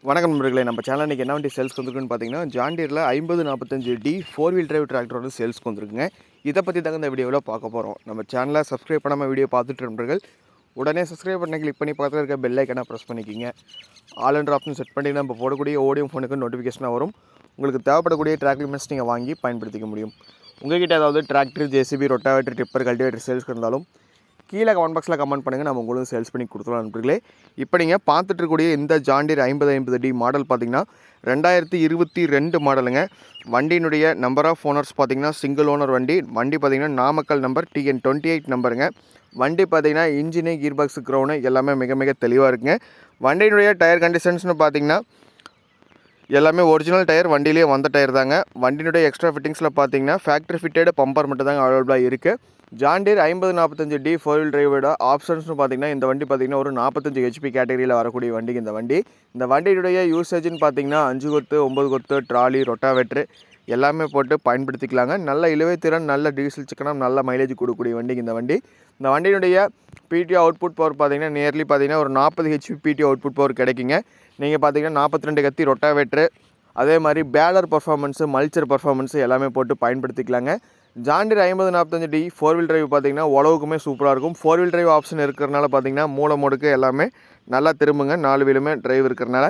வணக்கம் நண்பர்களே, நம்ம சேனல் இன்றைக்கி என்ன வண்டி சேல்ஸ்க்கு வந்துருக்குன்னு பார்த்தீங்கன்னா, ஜான் டீரில் 5045D 4 வீல் டிரைவ் டிராக்டர் வந்து சேல்ஸ்க்கு வந்துருக்குங்க. இதை பற்றி தாங்க இந்த வீடியோவில் பார்க்க போகிறோம். நம்ம சேனலை சப்ஸ்கிரைப் பண்ணாமல் வீடியோ பார்த்துட்டு நண்பர்கள் உடனே சப்ஸ்கிரைப் பண்ணி கிளிக் பண்ணி பக்கத்தில் இருக்க பெல் ஐக்கனை ப்ரெஸ் பண்ணிக்கிங்க. ஆல் என்ற ஆப்ஷன் செட் பண்ணிங்கன்னா நம்ம போடக்கூடிய ஓடியோ ஃபோனுக்கு நோட்டிஃபிகேஷனாக வரும். உங்களுக்கு தேவைப்படக்கூடிய டிராக்டர்ஸ் நீங்கள் வாங்கி பயன்படுத்திக்க முடியும். உங்கள்கிட்ட ஏதாவது tractor, JCB, rotavator, tipper, cultivator சேல்ஸ்க்கு இருந்தாலும் கீழே கமெண்ட் பாக்ஸில் கமெண்ட் பண்ணுங்கள். நம்ம உங்களுக்கு சேல்ஸ் பண்ணி கொடுத்துலாம் நண்பர்களே. இப்போ நீங்கள் பார்த்துட்டு இருக்கக்கூடிய இந்த ஜான் டீர் 5050D மாடல் பார்த்தீங்கன்னா 2022 மாடலுங்க. வண்டியினுடைய நம்பர் ஆஃப் ஓனர்ஸ் பார்த்தீங்கன்னா சிங்கிள் ஓனர் வண்டி. வண்டி பார்த்தீங்கன்னா நாமக்கல் நம்பர் TN28 நம்பருங்க. வண்டி பார்த்தீங்கன்னா இன்ஜினு, கீர் பாக்ஸு, க்ரௌனு எல்லாமே மிக மிக தெளிவாக இருக்குங்க. வண்டியினுடைய டயர் கண்டிஷன்ஸ்னு பார்த்தீங்கன்னா எல்லாமே ஒரிஜினல் டயர், வண்டியிலேயே வந்த டயர் தாங்க. வண்டியினுடைய எக்ஸ்ட்ரா ஃபிட்டிங்ஸில் பார்த்தீங்கன்னா ஃபேக்ட்ரி ஃபிட்டடு பம்பர் மட்டும் தாங்க அவைலபிளாக இருக்குது. ஜான் டீர் 5045D 4 வீல் டிரைவோட ஆப்ஷன்ஸ்னு பார்த்தீங்கன்னா இந்த வண்டி பார்த்தீங்கன்னா ஒரு 45 HP கேட்டகரியில் வரக்கூடிய வண்டிக்கு இந்த வண்டியுடைய யூசேஜ்னு பார்த்தீங்கன்னா 5 கொத்து, 9 கொத்து, ட்ராலி, ரொட்டாவேட்ரு எல்லாமே போட்டு பயன்படுத்திக்கலாங்க. நல்ல இழுவை திறன், நல்ல டீசல் சிக்கனம், நல்ல மைலேஜ் கொடுக்கக்கூடிய வண்டிக்கு இந்த வண்டியினுடைய பிடி அவுட்புட் பவர் பார்த்தீங்கன்னா நியர்லி பார்த்தீங்கன்னா ஒரு 40 HP பிடி அவுட்புட் பவர் கிடைக்குங்க. நீங்கள் பார்த்தீங்கன்னா 42 கத்தி ரொட்டாவேட்ரு, அதே மாதிரி பேலர் பர்ஃபார்மன்ஸு, மல்ச்சர் பர்ஃபார்மன்ஸு எல்லாமே போட்டு பயன்படுத்திக்கலாங்க. John Deere 5045D 4 wheel drive பார்த்தீங்கன்னா உழவுக்குமே சூப்பராக இருக்கும். 4 வீல் டிரைவ் ஆப்ஷன் இருக்கிறனால பார்த்தீங்கன்னா மூளை மோடுக்கு எல்லாமே நல்லா திரும்புங்க. 4 வீலுமே டிரைவ் இருக்கிறனால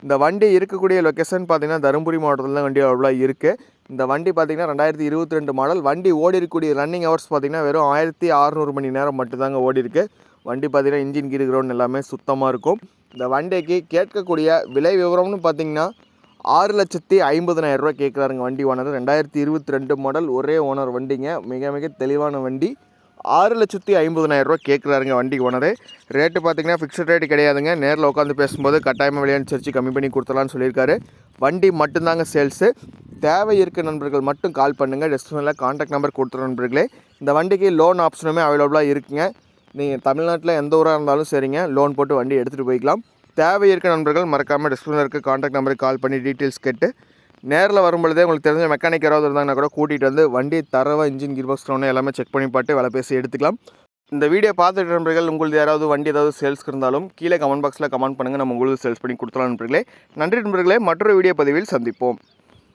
இந்த வண்டி இருக்கக்கூடிய லொக்கேஷன் பார்த்தீங்கன்னா தருமபுரி மாவட்டத்தில் தான் வண்டி அவ்வளோ இருக்குது. இந்த வண்டி பார்த்தீங்கன்னா 2022 மாடல். வண்டி ஓடி இருக்கக்கூடிய ரன்னிங் ஹவர்ஸ் பார்த்தீங்கன்னா வெறும் 1600 மணி நேரம் மட்டும்தாங்க ஓடி இருக்குது. வண்டி பார்த்தீங்கன்னா இன்ஜின், கீர், கிரவுண்ட் எல்லாமே சுத்தமாக இருக்கும். இந்த வண்டிக்கு கேட்கக்கூடிய விலை விவரம்னு பார்த்தீங்கன்னா 6,50,000 ரூபா கேட்குறாருங்க வண்டி ஓனர். 2022 மாடல், ஒரே ஓனர் வண்டிங்க. மிக மிக தெளிவான வண்டி. 6,50,000 ரூபா கேட்குறாருங்க வண்டி ஓனரு. ரேட்டு பார்த்தீங்கன்னா ஃபிக்ஸ்ட் ரேட்டு கிடையாதுங்க. நேரில் உட்காந்து பேசும்போது கட்டாயமாக விலையனுசரித்து கம்மி பண்ணி கொடுத்துலான்னு சொல்லியிருக்காரு. வண்டி மட்டும்தாங்க சேல்ஸு. தேவை இருக்க நண்பர்கள் மட்டும் கால் பண்ணுங்கள். டிஸ்கிரிப்ஷனில் கான்டாக்ட் நம்பர் கொடுத்துருவோம் நண்பர்களே. இந்த வண்டிக்கு லோன் ஆப்ஷனுமே அவைலபிளாக இருக்குங்க. நீங்கள் தமிழ்நாட்டில் எந்த ஊராக இருந்தாலும் சரிங்க, லோன் போட்டு வண்டி எடுத்துகிட்டு போய்க்கலாம். தேவை இருக்க நண்பர்கள் மறக்காமல் டிஸ்பிளேல இருக்க கான்டாக்ட் நம்பருக்கு கால் பண்ணி டீட்டெயில்ஸ் கேட்டு நேரில் வரும்பொழுதே உங்களுக்கு தெரிஞ்ச மெக்கானிக் யாராவது இருந்தாங்கன்னா கூட கூட்டிகிட்டு வந்து வண்டி தரவாக இன்ஜின், கீர் பாக்ஸ், க்ரௌன் எல்லாமே செக் பண்ணி பார்த்து விலை பேசி எடுத்துக்கலாம். இந்த வீடியோ பார்த்துட்டு நண்பர்கள் உங்களுக்கு யாராவது வண்டி ஏதாவது சேல்ஸ்க்கு இருந்தாலும் கீழே கமெண்ட் பாக்ஸில் கமெண்ட் பண்ணுங்கள். நம்ம உங்களுக்கு சேல்ஸ் பண்ணி கொடுத்துலாம் நண்பர்களே. நன்றி நண்பர்களே. மற்றொரு வீடியோ பதிவில் சந்திப்போம்.